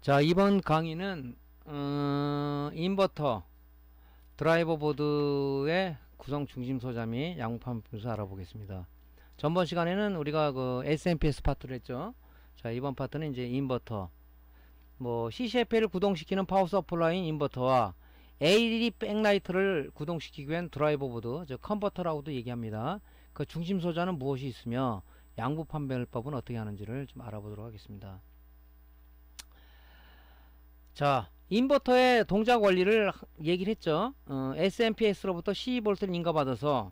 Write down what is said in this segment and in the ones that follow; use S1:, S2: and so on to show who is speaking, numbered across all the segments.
S1: 자, 이번 강의는 인버터 드라이버 보드의 구성 중심 소자 및 양극판 분수 알아보겠습니다. 전번 시간에는 우리가 그 SMPS 파트를 했죠. 자, 이번 파트는 이제 인버터, 뭐 CCFL을 구동시키는 파워 서플라이인 인버터와 ADD 백라이트를 구동시키기 위한 드라이버 보드, 즉 컨버터라고도 얘기합니다. 그 중심 소자는 무엇이 있으며 양부 판별법은 어떻게 하는지를 좀 알아보도록 하겠습니다. 자, 인버터의 동작 원리를 얘기를 했죠. SMPS로부터 12V를 인가받아서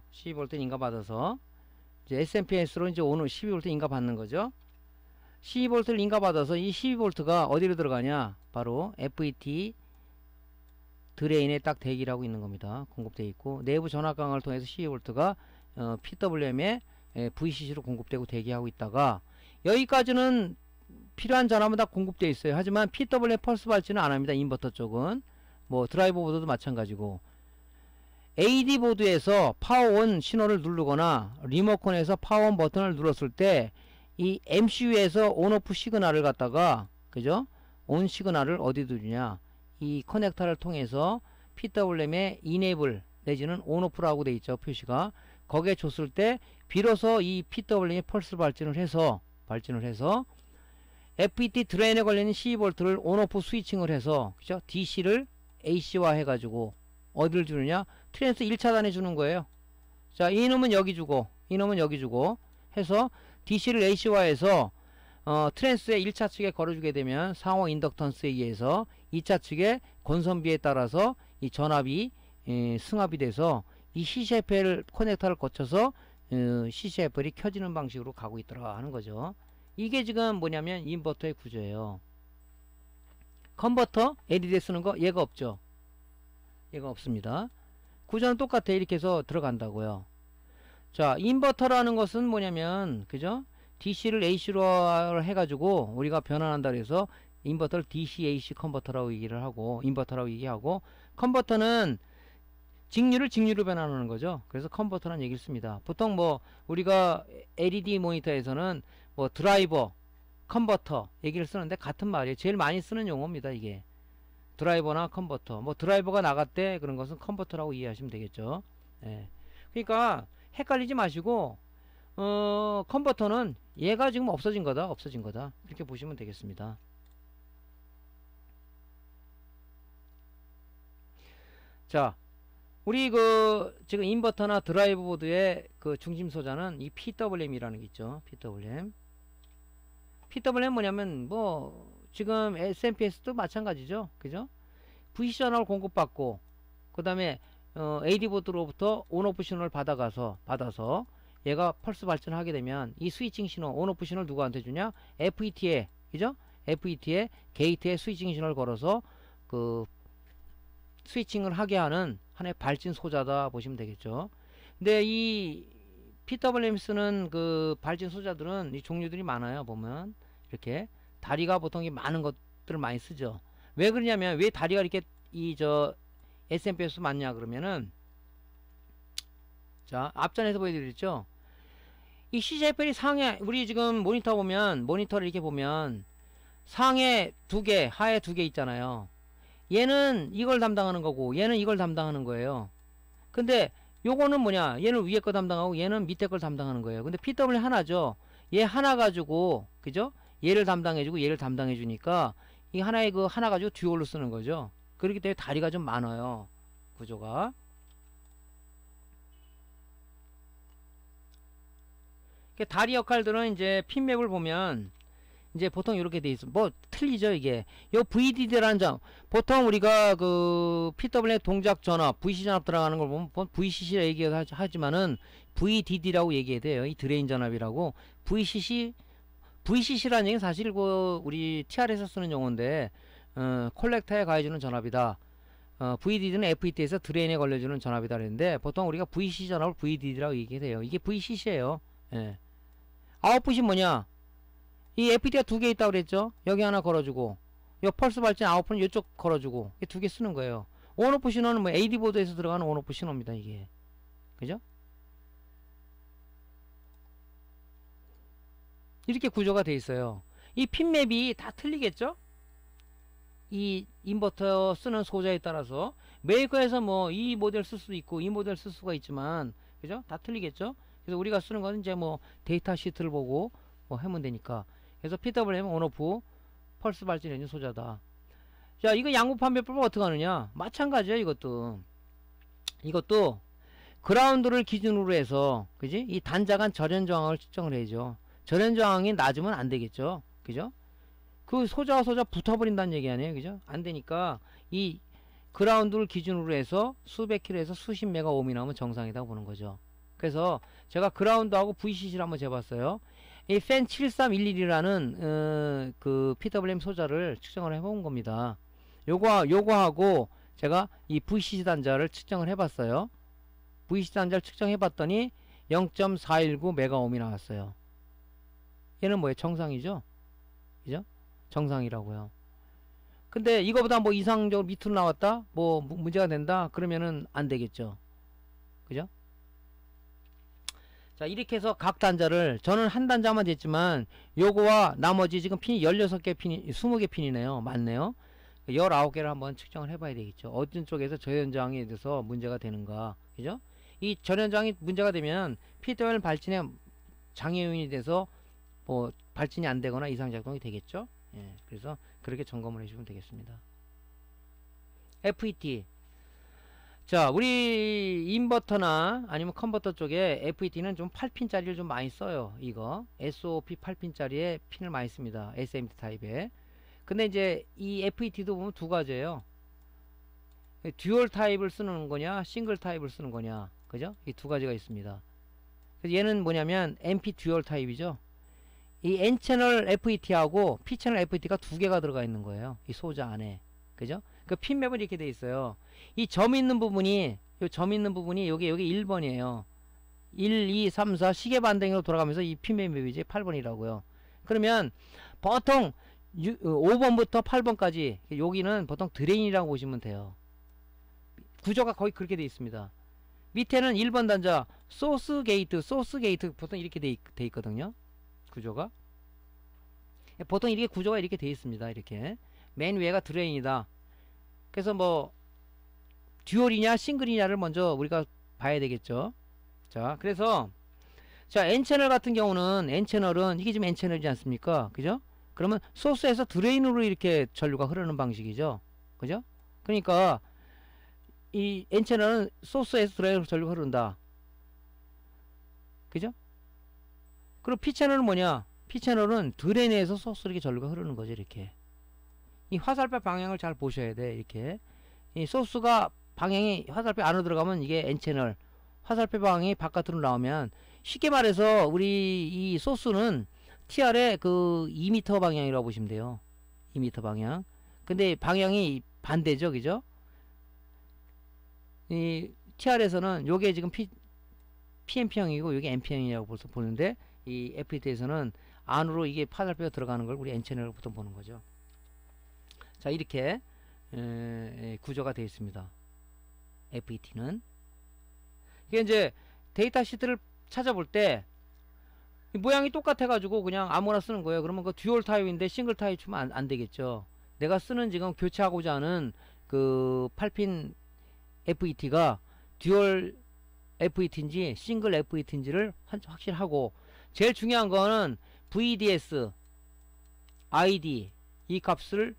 S1: 이제 SMPS로 이제 오늘 12V 인가받는 거죠. 12V를 인가받아서 이 12V가 어디로 들어가냐? 바로 FET 드레인에 딱 대기하고 있는 겁니다. 공급되어 있고, 내부 전압 강화를 통해서 12V가 PWM에 VCC로 공급되고 대기하고 있다가, 여기까지는 필요한 전압은 다 공급되어 있어요. 하지만 PWM 펄스 발진은 안 합니다. 인버터 쪽은. 뭐 드라이버 보드도 마찬가지고, AD 보드에서 파워온 신호를 누르거나 리모컨에서 파워온 버튼을 눌렀을 때 이 MCU에서 온오프 시그널을 갖다가, 그죠? 온 시그널을 어디 두느냐? 이 커넥터를 통해서 PWM의 이네이블 내지는 온오프라고 돼 있죠. 표시가. 거기에 줬을 때 비로소 이 PWM이 펄스 발진을 해서 FET 드레인에 걸리는 12V를 온오프 스위칭을 해서, 그죠? DC를 AC화 해가지고 어디를 주느냐? 트랜스 1차단에 주는 거예요. 자, 이놈은 여기 주고 이놈은 여기 주고 해서 DC를 AC화해서 트랜스의 1차 측에 걸어주게 되면 상호 인덕턴스에 의해서 2차 측의 건선비에 따라서 이 전압이 승합이 돼서 이 CCFL 커넥터를 거쳐서 CCFL이 켜지는 방식으로 가고 있더라 하는 거죠. 이게 지금 뭐냐면 인버터의 구조예요. 컨버터 ADD 쓰는 거 얘가 없죠. 얘가 없습니다. 구조는 똑같아. 이렇게 해서 들어간다고요. 자, 인버터라는 것은 뭐냐면, 그죠? DC를 AC로 해가지고 우리가 변환한다 그래서 인버터를 DC AC 컨버터라고 얘기를 하고, 인버터라고 얘기하고, 컨버터는 직류를 변환하는 거죠. 그래서 컨버터라는 얘기를 씁니다. 보통 뭐 우리가 LED 모니터에서는 뭐 드라이버, 컨버터 얘기를 쓰는데 같은 말이에요. 제일 많이 쓰는 용어입니다. 이게 드라이버나 컨버터. 뭐 드라이버가 나갔대 그런 것은 컨버터라고 이해하시면 되겠죠. 예. 그러니까 헷갈리지 마시고 컨버터는 얘가 지금 없어진 거다 이렇게 보시면 되겠습니다. 자, 우리 지금 인버터나 드라이버 보드의 그 중심 소자는 이 PWM이라는 게 있죠. PWM 뭐냐면 뭐 지금 SMPS도 마찬가지죠. 그죠? VC 전압을 공급받고, 그 다음에 AD 보드로부터 온오프 신호를 받아서 얘가 펄스 발전하게 되면 이 스위칭 신호, 온오프 신호를 누구한테 주냐? FET에, 그죠? FET에 게이트에 스위칭 신호를 걸어서 그 스위칭을 하게 하는 하나의 발진 소자다 보시면 되겠죠. 근데 이 PWM 쓰는 그 발진 소자들은 이 종류들이 많아요. 보면 이렇게 다리가 보통 많은 것들을 많이 쓰죠. 왜 그러냐면, 왜 다리가 이렇게 SMPS 맞냐 그러면은, 자, 앞전에서 보여드렸죠. 이 CCFL이 상해, 우리 지금 모니터를 이렇게 보면 상해 2개, 하해 2개 있잖아요. 얘는 이걸 담당하는 거고 얘는 이걸 담당하는 거예요. 근데 요거는 뭐냐? 얘는 위에 거 담당하고 얘는 밑에 걸 담당하는 거예요. 근데 PWM 하나죠. 얘 하나 가지고, 그죠? 얘를 담당해주고 얘를 담당해주니까 이 하나의 그 하나 가지고 듀얼로 쓰는 거죠. 그렇기 때문에 다리가 좀 많아요. 구조가. 다리 역할들은 이제 핀맵을 보면 이제 보통 이렇게 돼 있어. 뭐 틀리죠 이게. 요 VDD라는 점, 보통 우리가 그 PWM 동작 전압, VC 전압 들어가는 걸 보면 VCC라 얘기하지만은 VDD라고 얘기해야 돼요. 이 드레인 전압이라고. VCC라는 얘기는 사실 그 우리 TR에서 쓰는 용어인데, 콜렉터에 가해주는 전압이다. VDD는 FET에서 드레인에 걸려주는 전압이다 그랬는데, 보통 우리가 VCC 전압을 VDD라고 얘기해요. 이게 VCC예요. 예. 아웃풋이 뭐냐? 이 FET가 2개 있다고 그랬죠? 여기 하나 걸어주고, 요 펄스 발진 아웃풋은 이쪽 걸어주고, 이 2개 쓰는 거예요. 온오프 신호는 뭐 AD 보드에서 들어가는 온오프 신호입니다, 이게. 그죠? 이렇게 구조가 돼 있어요. 이 핀맵이 다 틀리겠죠? 이 인버터 쓰는 소자에 따라서 메이커에서 뭐 이 모델 쓸 수도 있고 이 모델 쓸 수가 있지만 그죠? 다 틀리겠죠? 그래서 우리가 쓰는 거는 이제 뭐 데이터 시트를 보고 뭐 하면 되니까. 그래서 PWM 온오프 펄스 발진 엔진 소자다. 자, 이거 양부 판별법은 어떻게 하느냐? 마찬가지야, 이것도. 이것도 그라운드를 기준으로 해서, 그지? 이 단자 간 절연 저항을 측정을 해야죠. 절연 저항이 낮으면 안 되겠죠. 그죠? 그 소자와 소자 붙어버린다는 얘기 아니에요. 그죠? 안 되니까 이 그라운드를 기준으로 해서 수백 킬로에서 수십 메가 옴이 나오면 정상이라고 보는 거죠. 그래서 제가 그라운드하고 VCC를 한번 재봤어요. 이 팬 7311이라는 그 PWM 소자를 측정을 해본 겁니다. 요거하고 제가 이 VCC 단자를 측정을 해봤어요. VCC 단자를 측정해봤더니 0.419 메가옴이 나왔어요. 얘는 뭐예요? 정상이죠? 그죠? 정상이라고요. 근데 이거보다 뭐 이상적으로 밑으로 나왔다? 뭐 문제가 된다? 그러면은 안 되겠죠. 그죠? 자, 이렇게 해서 각 단자를 저는 한 단자만 됐지만 요거와 나머지 지금 핀이 16개 핀이 20개 핀이네요. 맞네요. 19개를 한번 측정을 해봐야 되겠죠. 어떤 쪽에서 저연저항에 대해서 문제가 되는가. 그죠? 이 저연저항이 문제가 되면 PWM 발진에 장애 요인이 돼서 뭐 발진이 안 되거나 이상작동이 되겠죠. 예, 그래서 그렇게 점검을 해주면 되겠습니다. FET. 자, 우리 인버터나 아니면 컨버터 쪽에 FET는 좀 8핀짜리를 좀 많이 써요. 이거 SOP 8핀짜리에 핀을 많이 씁니다. SMT 타입에. 근데 이제 이 FET도 보면 두 가지예요. 듀얼 타입을 쓰는 거냐, 싱글 타입을 쓰는 거냐, 그죠? 이 두 가지가 있습니다. 그래서 얘는 뭐냐면 MP 듀얼 타입이죠. 이 N채널 FET하고 P채널 FET가 두 개가 들어가 있는 거예요. 이 소자 안에. 그죠? 그 핀맵은 이렇게 돼 있어요. 이 점 있는 부분이, 요 점 있는 부분이 여기 1번이에요. 1, 2, 3, 4 시계 반댕이로 돌아가면서 이 핀맵이지 8번이라고요. 그러면 보통 5번부터 8번까지 여기는 보통 드레인이라고 보시면 돼요. 구조가 거의 그렇게 돼 있습니다. 밑에는 1번 단자 소스 게이트 보통 이렇게 돼 있거든요. 구조가 보통 이렇게 구조가 이렇게 돼 있습니다. 이렇게 맨 위에가 드레인이다. 그래서 뭐 듀얼이냐 싱글이냐를 먼저 우리가 봐야 되겠죠. 자, 그래서 자, N채널 같은 경우는 N채널은 이게 지금 N채널이지 않습니까? 그죠? 그러면 소스에서 드레인으로 이렇게 전류가 흐르는 방식이죠. 그죠? 그러니까 이 N채널은 소스에서 드레인으로 전류가 흐른다. 그죠? 그리고 P채널은 뭐냐? P채널은 드레인에서 소스로 이렇게 전류가 흐르는 거죠. 이렇게 이 화살표 방향을 잘 보셔야 돼. 이렇게 이 소스가 방향이 화살표 안으로 들어가면 이게 N채널, 화살표 방향이 바깥으로 나오면 쉽게 말해서 우리 이 소스는 TR의 그 2m 방향이라고 보시면 돼요. 2m 방향. 근데 방향이 반대죠. 그죠? 이 TR에서는 요게 지금 PMP형이고 요게 NP형이라고 보는데 이 FET에서는 안으로 이게 화살표가 들어가는 걸 우리 N채널을 보통 보는 거죠. 자, 이렇게 구조가 되어 있습니다. FET는 이게 이제 데이터 시트를 찾아볼 때 모양이 똑같아 가지고 그냥 아무나 쓰는 거예요. 그러면 그 듀얼 타입인데 싱글 타입 주면 안 되겠죠. 내가 쓰는 지금 교체하고자 하는 그 8핀 FET가 듀얼 FET인지 싱글 FET인지를 확실하고, 제일 중요한 거는 VDS, ID 이 값을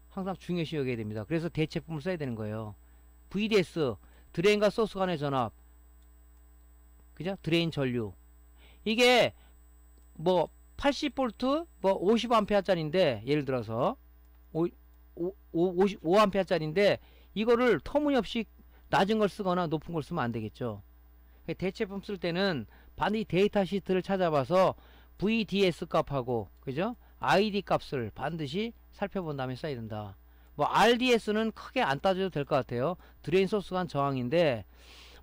S1: 항상 중요시 여겨야 됩니다. 그래서 대체품을 써야 되는 거예요. VDS 드레인과 소스 간의 전압, 그죠? 드레인 전류. 이게 뭐 80V 뭐 50A 짜리인데, 예를 들어서 55A 짜리인데 이거를 터무니없이 낮은 걸 쓰거나 높은 걸 쓰면 안 되겠죠. 대체품 쓸 때는 반드시 데이터 시트를 찾아봐서 VDS 값하고, 그죠? ID 값을 반드시 살펴본 다음에 써야 된다. 뭐 RDS는 크게 안 따져도 될 것 같아요. 드레인 소스 간 저항인데,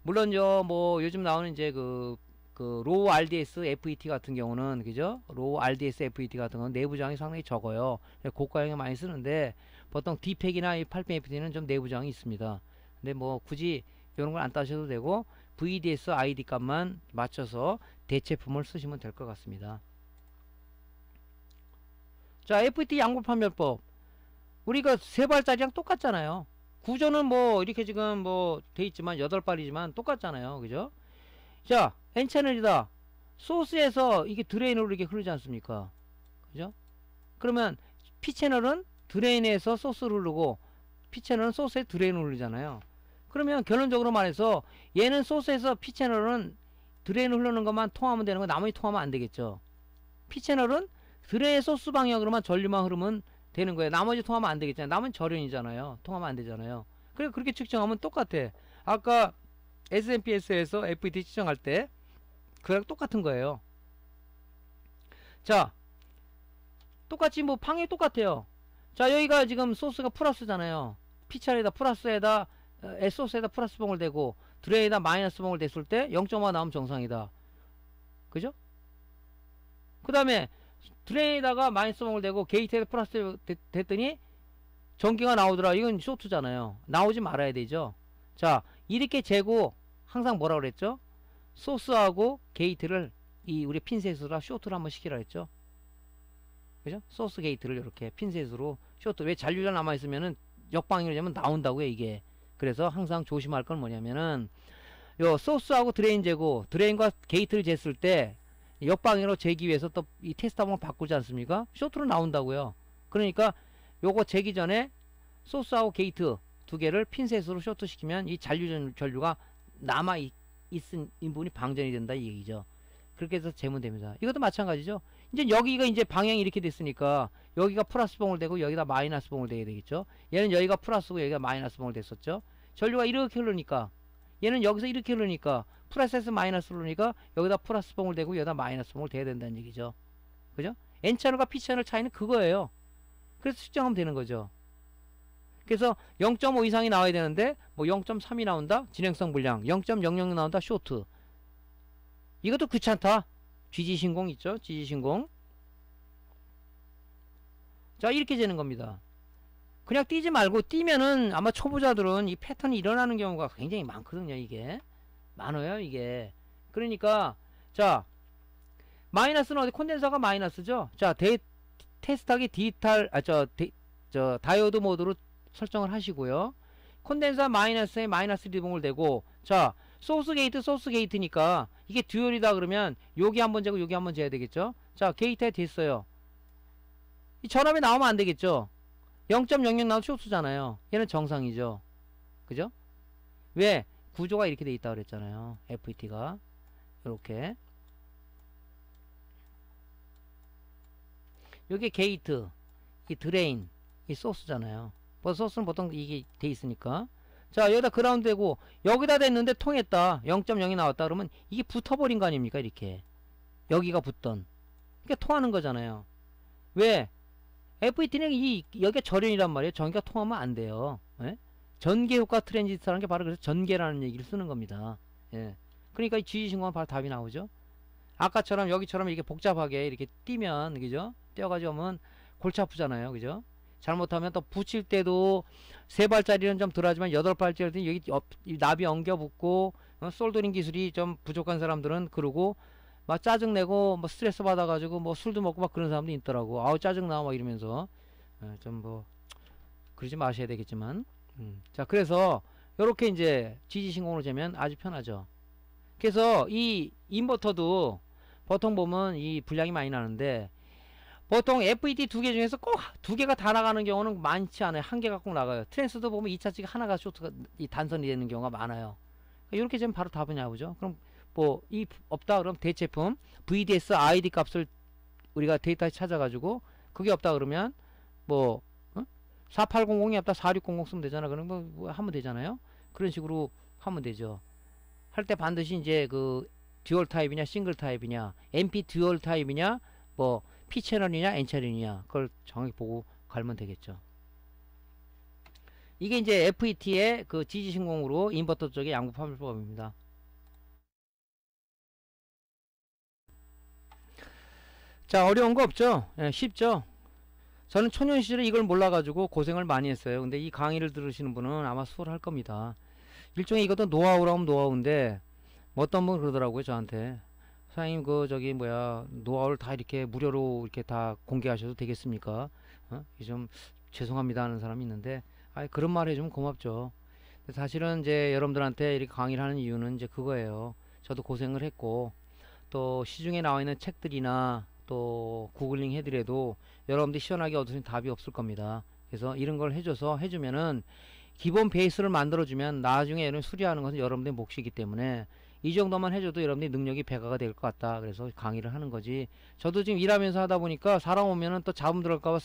S1: 물론 뭐 요즘 나오는 이제 그 로우 RDS FET 같은 경우는, 그죠? 로우 RDS FET 같은 경우는 내부 저항이 상당히 적어요. 고가형에 많이 쓰는데 보통 D팩이나 이 8핀 FET는 좀 내부 저항이 있습니다. 근데 뭐 굳이 이런 걸 안 따셔도 되고 VDS ID 값만 맞춰서 대체품을 쓰시면 될 것 같습니다. 자, FET 양부 판별법. 우리가 세 발짜리랑 똑같잖아요. 구조는 뭐 이렇게 지금 뭐 돼 있지만 8발이지만 똑같잖아요. 그죠? 자, N채널이다. 소스에서 이게 드레인으로 이렇게 흐르지 않습니까? 그죠? 그러면 P채널은 드레인에서 소스를 흐르고 P채널은 소스에 드레인을 흐르잖아요. 그러면 결론적으로 말해서 얘는 소스에서 P채널은 드레인을 흐르는 것만 통하면 되는 거, 나머지 통하면 안 되겠죠. P채널은 드레인 소스 방향으로만 전류만 흐르면 되는 거예요. 나머지 통하면 안 되겠잖아요. 남은 절연이잖아요. 통하면 안 되잖아요. 그래, 그렇게 측정하면 똑같아. 아까 SMPS에서 FET 측정할 때 그랑 똑같은 거예요. 자, 똑같이 뭐 방향이 똑같아요. 자, 여기가 지금 소스가 플러스잖아요. P차례에다 플러스에다 S소스에다 플러스 봉을 대고 드레인에다 마이너스 봉을 댔을 때 0.5가 나오면 정상이다. 그죠? 그 다음에 드레인에다가 마이너스 봉을 대고 게이트에다 플러스 됐더니 전기가 나오더라. 이건 쇼트잖아요. 나오지 말아야 되죠. 자, 이렇게 재고 항상 뭐라 그랬죠? 소스하고 게이트를 이 우리 핀셋으로 쇼트를 한번 시키라 했죠. 그죠? 소스 게이트를 이렇게 핀셋으로 쇼트. 왜 잔류가 남아있으면은 역방향으로 되면 나온다고요, 이게. 그래서 항상 조심할 건 뭐냐면은 요 소스하고 드레인 재고 드레인과 게이트를 쟀을 때 역방향으로 재기 위해서 또 이 테스트 한번 바꾸지 않습니까? 쇼트로 나온다고요. 그러니까 요거 재기 전에 소스하고 게이트 두 개를 핀셋으로 쇼트 시키면 이 전류가 남아 있은 인분이 방전이 된다 이 얘기죠. 그렇게 해서 재면 됩니다. 이것도 마찬가지죠. 이제 여기가 이제 방향이 이렇게 됐으니까 여기가 플러스 봉을 대고 여기다 마이너스 봉을 대야 되겠죠. 얘는 여기가 플러스고 여기가 마이너스 봉을 댔었죠. 전류가 이렇게 흐르니까 얘는 여기서 이렇게 흐르니까 플러스에서 마이너스 흐르니까 여기다 플러스 봉을 대고 여기다 마이너스 봉을 대야 된다는 얘기죠. 그죠? N채널과 P채널 차이는 그거예요. 그래서 측정하면 되는 거죠. 그래서 0.5 이상이 나와야 되는데 뭐 0.3이 나온다? 진행성 불량. 0.00 나온다? 쇼트. 이것도 귀찮다. GG신공 있죠? GG신공. 자, 이렇게 재는 겁니다. 그냥 뛰지 말고 뛰면은 아마 초보자들은 이 패턴이 일어나는 경우가 굉장히 많거든요. 이게 많아요 이게. 그러니까 자, 마이너스는 어디 콘덴서가 마이너스죠. 자, 테스트하기 다이오드 모드로 설정을 하시고요. 콘덴서 마이너스에 마이너스 리봉을 대고, 자, 소스 게이트니까 이게 듀얼이다 그러면 여기 한번 재고 여기 한번 재야 되겠죠. 자, 게이트에 됐어요. 이 전압이 나오면 안 되겠죠. 0.00 나오면 쇼트잖아요. 얘는 정상이죠. 그죠? 왜? 구조가 이렇게 돼 있다 그랬잖아요. FET가 이렇게. 여기 게이트, 이 드레인, 이 소스잖아요. 소스는 보통 이게 돼 있으니까. 자, 여기다 그라운드 되고 여기다 댔는데 통했다. 0.0이 나왔다 그러면 이게 붙어버린 거 아닙니까? 이렇게 여기가 붙던 이게 통하는 거잖아요. 왜? FET는 여기가 절연이란 말이에요. 전기가 통하면 안 돼요. 예? 전개효과 트랜지스터라는 게 바로 그래서 전개라는 얘기를 쓰는 겁니다. 예. 그러니까 이 GG신공은 바로 답이 나오죠. 아까처럼 여기처럼 이렇게 복잡하게 이렇게 띄면, 그죠? 띄어가지고 오면 골치 아프잖아요. 그죠? 잘못하면 또 붙일 때도 3발짜리는 좀 덜하지만 8발짜리는 여기 납이 엉겨 붙고, 솔더링 기술이 좀 부족한 사람들은 그러고 막 짜증내고 뭐 스트레스 받아가지고 뭐 술도 먹고 막 그런 사람도 있더라고. 아우 짜증나 막 이러면서. 좀 뭐 그러지 마셔야 되겠지만. 자, 그래서 요렇게 이제 지지신공으로 재면 아주 편하죠. 그래서 이 인버터도 보통 보면 이 불량이 많이 나는데, 보통 FET 2개 중에서 꼭 2개가 다 나가는 경우는 많지 않아요. 1개가 꼭 나가요. 트랜스도 보면 2차측에 하나가 쇼트가 이 단선이 되는 경우가 많아요. 이렇게 되면 바로 답이 나오죠. 그럼 뭐 이 없다 그러면 대체품 VDS ID 값을 우리가 데이터에 찾아가지고 그게 없다 그러면 뭐 4800이 없다 4600 쓰면 되잖아. 그럼 뭐 하면 되잖아요. 그런 식으로 하면 되죠. 할 때 반드시 이제 그 듀얼 타입이냐 싱글 타입이냐 MP 듀얼 타입이냐 뭐 P 채널이냐 N 채널이냐 그걸 정확히 보고 갈면 되겠죠. 이게 이제 FET의 그 지지신공으로 인버터 쪽의 양부 판별법입니다. 자, 어려운 거 없죠? 예, 쉽죠? 저는 초년 시절에 이걸 몰라가지고 고생을 많이 했어요. 근데 이 강의를 들으시는 분은 아마 수월할 겁니다. 일종의 이것도 노하우라고 하면 노하우인데, 뭐 어떤 분 그러더라고요, 저한테. 사장님, 노하우를 다 이렇게 무료로 이렇게 다 공개하셔도 되겠습니까? 좀 죄송합니다 하는 사람이 있는데, 그런 말 해주면 고맙죠. 사실은 이제 여러분들한테 이렇게 강의를 하는 이유는 이제 그거예요. 저도 고생을 했고, 또 시중에 나와 있는 책들이나 또 구글링 해드려도 여러분들이 시원하게 얻으신 답이 없을 겁니다. 그래서 이런 걸 해주면은 기본 베이스를 만들어주면 나중에 이런 수리하는 것은 여러분들의 몫이기 때문에 이 정도만 해줘도 여러분들이 능력이 배가가 될 것 같다. 그래서 강의를 하는 거지. 저도 지금 일하면서 하다 보니까 사람 오면은 또 잡음 들어갈까봐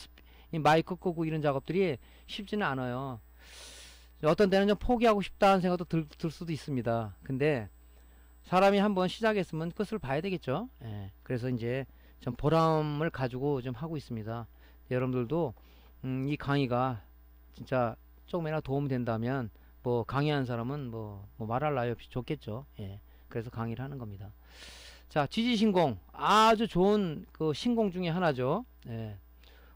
S1: 마이크 끄고 이런 작업들이 쉽지는 않아요. 어떤 때는 좀 포기하고 싶다는 생각도 들 수도 있습니다. 근데 사람이 한번 시작했으면 끝을 봐야 되겠죠. 예, 그래서 이제 좀 보람을 가지고 좀 하고 있습니다. 여러분들도 이 강의가 진짜 조금이나 도움이 된다면 뭐 강의하는 사람은 뭐 말할 나위 없이 좋겠죠. 예, 그래서 강의를 하는 겁니다. 자, 지지신공 아주 좋은 그 신공 중에 하나죠. 예.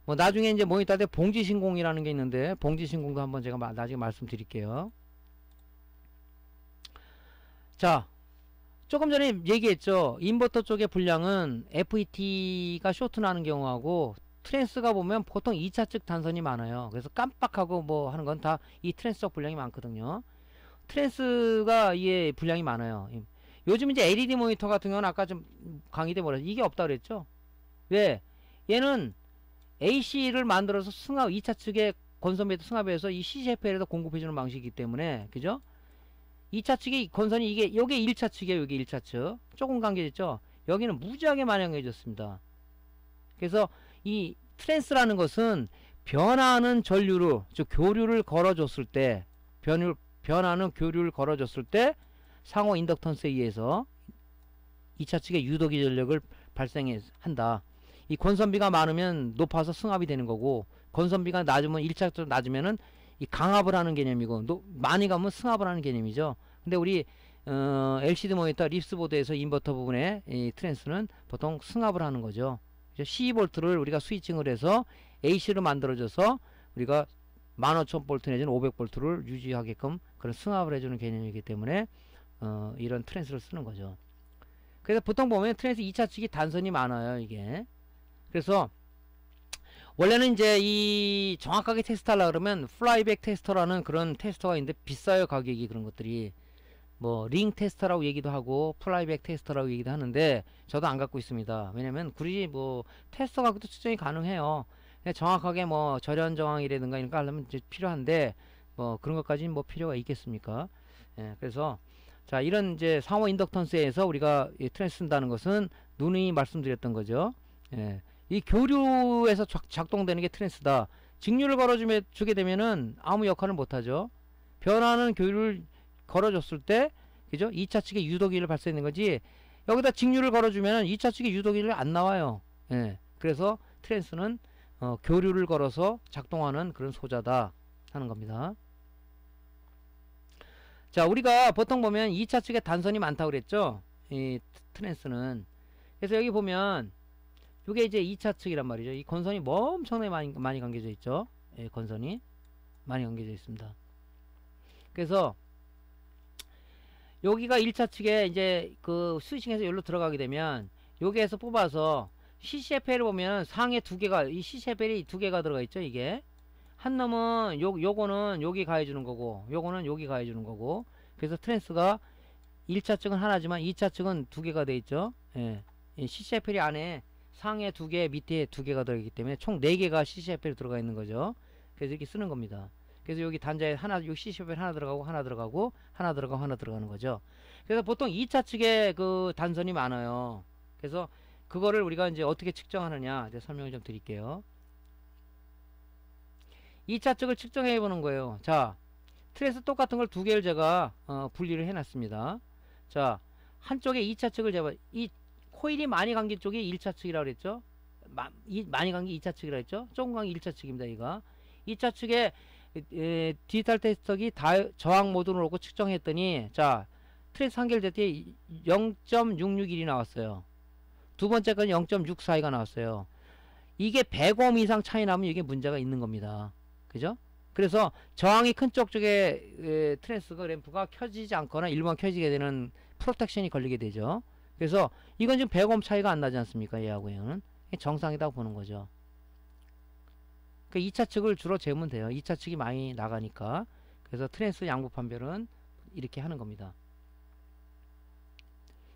S1: 뭐 나중에 이제 모니터 때 봉지신공이라는 게 있는데 봉지신공도 한번 제가 나중에 말씀드릴게요. 자, 조금 전에 얘기했죠. 인버터 쪽의 분량은 FET가 쇼트 나는 경우하고 트랜스가 보면 보통 2차 측 단선이 많아요. 그래서 깜빡하고 뭐 하는 건 다 이 트랜스 쪽 분량이 많거든요. 트랜스가 이게 분량이 많아요. 요즘 이제 LED 모니터 같은 경우는 아까 좀 강의 때 뭐라 이게 없다 그랬죠. 왜? 얘는 AC를 만들어서 승합 2차 측에 건선배도 승합해서 이 CCFL에다 공급해주는 방식이기 때문에 그죠? 2차 측의 건선이 이게 요게 1차 측이에요. 요게 1차 측 조금 관계됐죠. 여기는 무지하게 많이 관계해졌습니다. 그래서 이 트랜스라는 것은 변화하는 전류를 즉 교류를 걸어줬을 때 변하는 교류를 걸어줬을 때 상호 인덕턴스에 의해서 2차 측의 유도기 전력을 발생한다. 이 건선비가 많으면 높아서 승합이 되는 거고 건선비가 낮으면 1차 쪽 낮으면은 이 강압을 하는 개념이고 많이 가면 승합을 하는 개념이죠. 근데 우리 LCD 모니터 립스보드에서 인버터 부분에 이 트랜스는 보통 승합을 하는 거죠. 12V를 우리가 스위칭을 해서 AC로 만들어줘서 우리가 15,000V 내지는 500V를 유지하게끔 그런 승합을 해주는 개념이기 때문에 이런 트랜스를 쓰는 거죠. 그래서 보통 보면 트랜스 2차 측이 단선이 많아요. 이게 그래서 원래는 이제 이 정확하게 테스트하려고 그러면 플라이백 테스터라는 그런 테스터가 있는데 비싸요. 가격이. 그런 것들이 뭐 링 테스터라고 얘기도 하고 플라이백 테스터라고 얘기도 하는데 저도 안 갖고 있습니다. 왜냐면 굳이 뭐 테스터 갖고도 측정이 가능해요. 정확하게 뭐 절연 저항이라든가 이런 거 하려면 이제 필요한데 뭐 그런 것까지는 뭐 필요가 있겠습니까? 예, 그래서 자, 이런 이제 상호 인덕턴스에서 우리가 트랜스 쓴다는 것은 누누이 말씀드렸던 거죠. 예. 이 교류에서 작동되는 게 트랜스다. 직류를 걸어주게 되면은 아무 역할을 못하죠. 변화하는 교류를 걸어줬을 때, 그죠? 2차 측에 유도기를 발생하는 거지. 여기다 직류를 걸어주면은 2차 측에 유도기를 안 나와요. 예. 그래서 트랜스는 교류를 걸어서 작동하는 그런 소자다 하는 겁니다. 자, 우리가 보통 보면 2차 측에 단선이 많다고 그랬죠. 이 트랜스는. 그래서 여기 보면 이게 이제 2차 측이란 말이죠. 이 건선이 뭐 엄청나게 많이 감겨져 있죠. 예, 건선이 많이 감겨져 있습니다. 그래서 여기가 1차 측에 이제 그 스위칭해서 여기로 들어가게 되면 여기에서 뽑아서 CCFL을 보면 상에 두 개가 이 CCFL이 두 개가 들어가 있죠. 이게 한 놈은 요거는 여기 가해주는 거고 요거는 여기 가해주는 거고 그래서 트랜스가 1차 측은 하나지만 2차 측은 두 개가 돼 있죠. 예. 이 CCFL이 안에 상에 두 개, 밑에 두 개가 들어있기 때문에 총 4개가 CCFL이 들어가 있는 거죠. 그래서 이렇게 쓰는 겁니다. 그래서 여기 단자에 여기 CCFL 하나 들어가고 하나 들어가고 하나 들어가고 하나 들어가는 거죠. 그래서 보통 2차 측에 그 단선이 많아요. 그래서 그거를 우리가 이제 어떻게 측정하느냐 이제 설명을 좀 드릴게요. 2차 측을 측정해 보는 거예요. 자, 트랜스 똑같은 걸 두 개를 제가 분리를 해 놨습니다. 자, 한쪽에 2차 측을 제가 이 코일이 많이 감긴 쪽이 1차 측이라고 그랬죠. 많이 감긴 2차 측이라고 했죠. 조금 감긴 1차 측입니다. 이거 2차 측에 디지털 테스터기 저항 모드로 놓고 측정했더니 자, 트랜스 한결될 때 0.661이 나왔어요. 두 번째 건 0.642가 나왔어요. 이게 100옴 이상 차이 나면 이게 문제가 있는 겁니다. 그죠? 그래서 저항이 큰 쪽에 트랜스가 램프가 켜지지 않거나 일반 켜지게 되는 프로텍션이 걸리게 되죠. 그래서 이건 지금 100옴 차이가 안 나지 않습니까? 얘하고 얘는 정상이라고 보는 거죠. 그러니까 2차 측을 주로 재면 돼요. 2차 측이 많이 나가니까. 그래서 트랜스 양부 판별은 이렇게 하는 겁니다.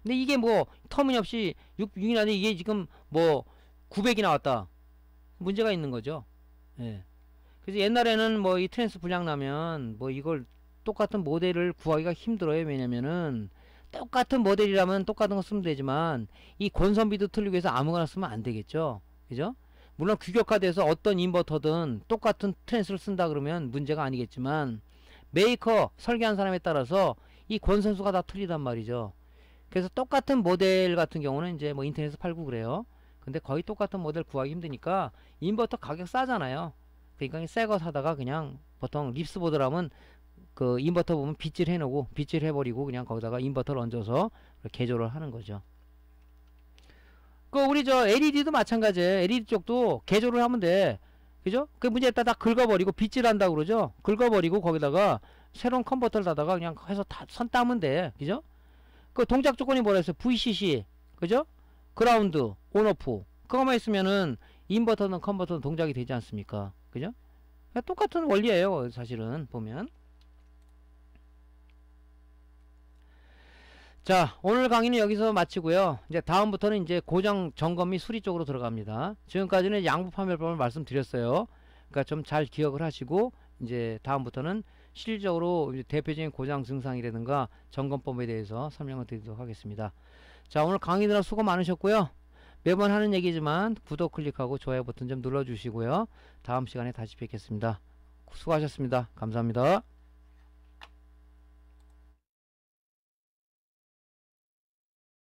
S1: 근데 이게 뭐 터무니없이 6이 나는데 이게 지금 뭐 900이 나왔다. 문제가 있는 거죠. 예. 그래서 옛날에는 뭐 이 트랜스 불량 나면 뭐 이걸 똑같은 모델을 구하기가 힘들어요. 왜냐면은 똑같은 모델이라면 똑같은 거 쓰면 되지만 이 권선비도 틀리고 해서 아무거나 쓰면 안 되겠죠. 그죠? 물론 규격화돼서 어떤 인버터든 똑같은 트랜스를 쓴다 그러면 문제가 아니겠지만 메이커 설계한 사람에 따라서 이 권선수가 다 틀리단 말이죠. 그래서 똑같은 모델 같은 경우는 이제 뭐 인터넷에서 팔고 그래요. 근데 거의 똑같은 모델 구하기 힘드니까 인버터 가격 싸잖아요. 그러니까 새 거 사다가 그냥 보통 립스보드라면 그 인버터 보면 빗질 해놓고 빗질 해버리고 그냥 거기다가 인버터를 얹어서 개조를 하는 거죠. 그 우리 저 LED도 마찬가지예요. LED 쪽도 개조를 하면 돼. 그죠? 그 문제에다 다 긁어버리고 빗질한다 그러죠. 긁어버리고 거기다가 새로운 컨버터를 닫아가 그냥 해서 다 선 따면 돼. 그죠? 그 동작 조건이 뭐라 했어요? VCC. 그죠? 그라운드, 온오프. 그거만 있으면은 인버터는 컨버터는 동작이 되지 않습니까? 그죠? 똑같은 원리예요. 사실은 보면. 자, 오늘 강의는 여기서 마치고요. 이제 다음부터는 이제 고장 점검 및 수리 쪽으로 들어갑니다. 지금까지는 양부 판별법을 말씀드렸어요. 그러니까 좀 잘 기억을 하시고 이제 다음부터는 실질적으로 대표적인 고장 증상이라든가 점검법에 대해서 설명을 드리도록 하겠습니다. 자, 오늘 강의 들어 수고 많으셨고요. 매번 하는 얘기지만 구독 클릭하고 좋아요 버튼 좀 눌러주시고요. 다음 시간에 다시 뵙겠습니다. 수고하셨습니다. 감사합니다.